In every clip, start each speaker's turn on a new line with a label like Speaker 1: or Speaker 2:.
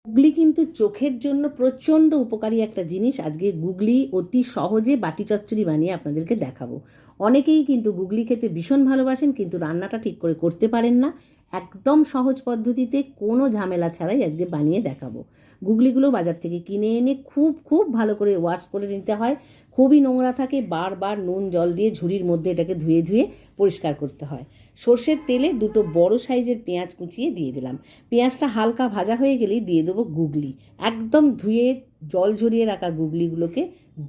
Speaker 1: গুগলি কিন্তু চোখের জন্য প্রচণ্ড উপকারী একটা জিনিস। আজকে গুগলি অতি সহজে বাটি চচ্চড়ি বানিয়ে আপনাদেরকে দেখাবো। অনেকেই কিন্তু গুগলি খেতে ভীষণ ভালোবাসেন, কিন্তু রান্নাটা ঠিক করে করতে পারেন না। একদম সহজ পদ্ধতিতে কোনো ঝামেলা ছাড়াই আজকে বানিয়ে দেখাবো। গুগলিগুলো বাজার থেকে কিনে এনে খুব খুব ভালো করে ওয়াশ করে নিতে হয়। খুবই নোংরা থাকে, বারবার নুন জল দিয়ে ঝুড়ির মধ্যে এটাকে ধুয়ে ধুয়ে পরিষ্কার করতে হয়। সর্ষের তেলে দুটো বড় সাইজের পেঁয়াজ কুচিয়ে দিয়ে দিলাম। পেঁয়াজটা হালকা ভাজা হয়ে গেলেই দিয়ে দেবো গুগলি। একদম ধুয়ে জল ঝরিয়ে রাখা গুগলিগুলোকে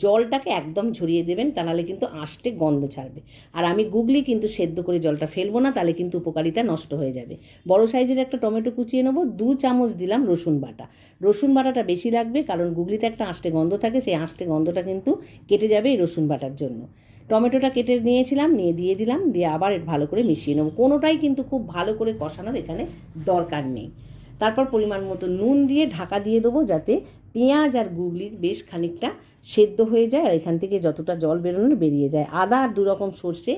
Speaker 1: জলটাকে একদম ঝরিয়ে দেবেন, তা নাহলে কিন্তু আঁশটে গন্ধ ছাড়বে। আর আমি গুগলি কিন্তু সেদ্ধ করে জলটা ফেলবো না, তাহলে কিন্তু উপকারিতা নষ্ট হয়ে যাবে। বড় সাইজের একটা টমেটো কুচিয়ে নেবো। 2 চামচ দিলাম রসুন বাটা। রসুন বাটাটা বেশি লাগবে, কারণ গুগলিতে একটা আঁশটে গন্ধ থাকে, সেই আঁশটে গন্ধটা কিন্তু কেটে যাবে এই রসুন বাটার জন্য। টমেটোটা কেটে নিয়েছিলাম, নিয়ে দিয়ে দিলাম, দিয়ে আবার ভালো করে মিশিয়ে নেবো। কোনোটাই কিন্তু খুব ভালো করে কষানোর এখানে দরকার নেই। তারপর পরিমাণ মতো নুন দিয়ে ঢাকা দিয়ে দেবো, যাতে পেঁয়াজ আর গুগলি বেশ খানিকটা সেদ্ধ হয়ে যায় আর এখান থেকে যতটা জল বেরোনোর বেরিয়ে যায়। আদা আর 2 রকম সর্ষে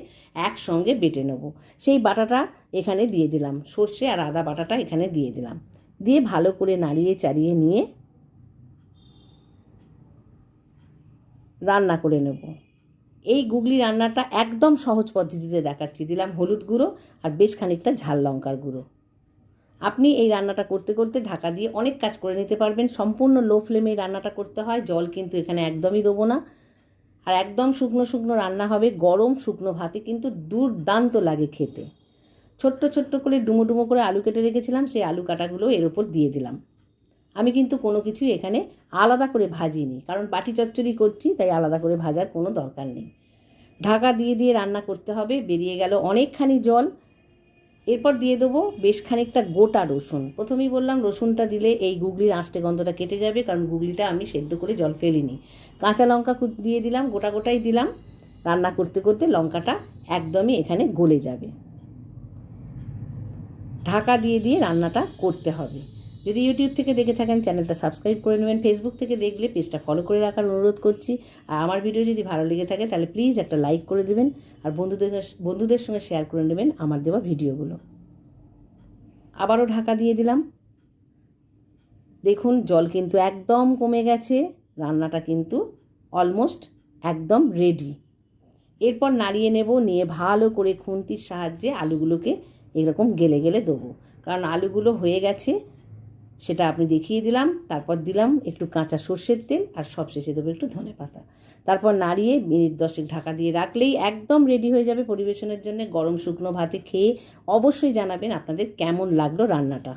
Speaker 1: একসঙ্গে বেটে নেবো, সেই বাটাটা এখানে দিয়ে দিলাম। সর্ষে আর আদা বাটাটা এখানে দিয়ে দিলাম, দিয়ে ভালো করে নাড়িয়ে চাড়িয়ে নিয়ে রান্না করে নেব। এই গুগলি রান্নাটা একদম সহজ পদ্ধতিতে দেখাচ্ছি। দিলাম হলুদ গুঁড়ো আর বেশ খানিকটা ঝাল লঙ্কার গুঁড়ো। আপনি এই রান্নাটা করতে করতে ঢাকা দিয়ে অনেক কাজ করে নিতে পারবেন। সম্পূর্ণ লো ফ্লেমে এই রান্নাটা করতে হয়, জল কিন্তু এখানে একদমই দেবো না। আর একদম শুকনো শুকনো রান্না হবে। গরম শুকনো ভাতে কিন্তু দুর্দান্ত লাগে খেতে। ছোট্ট ছোট্ট করে ডুমো ডুমো করে আলু কেটে রেখেছিলাম, সেই আলু কাটাগুলো এর ওপর দিয়ে দিলাম। আমি কিন্তু কোনো কিছুই এখানে আলাদা করে ভাজিনি, কারণ বাটি চচ্চড়ি করছি, তাই আলাদা করে ভাজার কোনো দরকার নেই। ঢাকা দিয়ে দিয়ে রান্না করতে হবে। বেরিয়ে গেল অনেকখানি জল। এরপর দিয়ে দেবো বেশ খানিকটা গোটা রসুন। প্রথমেই বললাম রসুনটা দিলে এই গুগলির আঁশটে গন্ধটা কেটে যাবে, কারণ গুগলিটা আমি সেদ্ধ করে জল ফেলিনি। কাঁচা লঙ্কা দিয়ে দিলাম, গোটা গোটাই দিলাম। রান্না করতে করতে লঙ্কাটা একদমই এখানে গলে যাবে। ঢাকা দিয়ে দিয়ে রান্নাটা করতে হবে। যদি ইউটিউব থেকে দেখে থাকেন, চ্যানেলটা সাবস্ক্রাইব করে নেবেন। ফেসবুক থেকে দেখলে পেজটা ফলো করে রাখার অনুরোধ করছি। আর আমার ভিডিও যদি ভালো লেগে থাকে, তাহলে প্লিজ একটা লাইক করে দেবেন, আর বন্ধুদের সঙ্গে শেয়ার করে নেবেন আমার দেওয়া ভিডিওগুলো। আবারও ঢাকা দিয়ে দিলাম। দেখুন জল কিন্তু একদম কমে গেছে, রান্নাটা কিন্তু অলমোস্ট একদম রেডি। এরপর নাড়িয়ে নেব, নিয়ে ভালো করে খুন্তির সাহায্যে আলুগুলোকে এরকম গেলে গেলে দেবো, কারণ আলুগুলো হয়ে গেছে সেটা আপনি দেখিয়ে দিলাম। তারপর দিলাম একটু কাঁচা সর্ষের তেল, আর সবশেষে দেবো একটু ধনেপাতা। তারপর নাড়িয়ে মিনিট 10 ঢাকা দিয়ে রাখলেই একদম রেডি হয়ে যাবে পরিবেশনের জন্য। গরম শুকনো ভাতে খেয়ে অবশ্যই জানাবেন আপনাদের কেমন লাগলো রান্নাটা।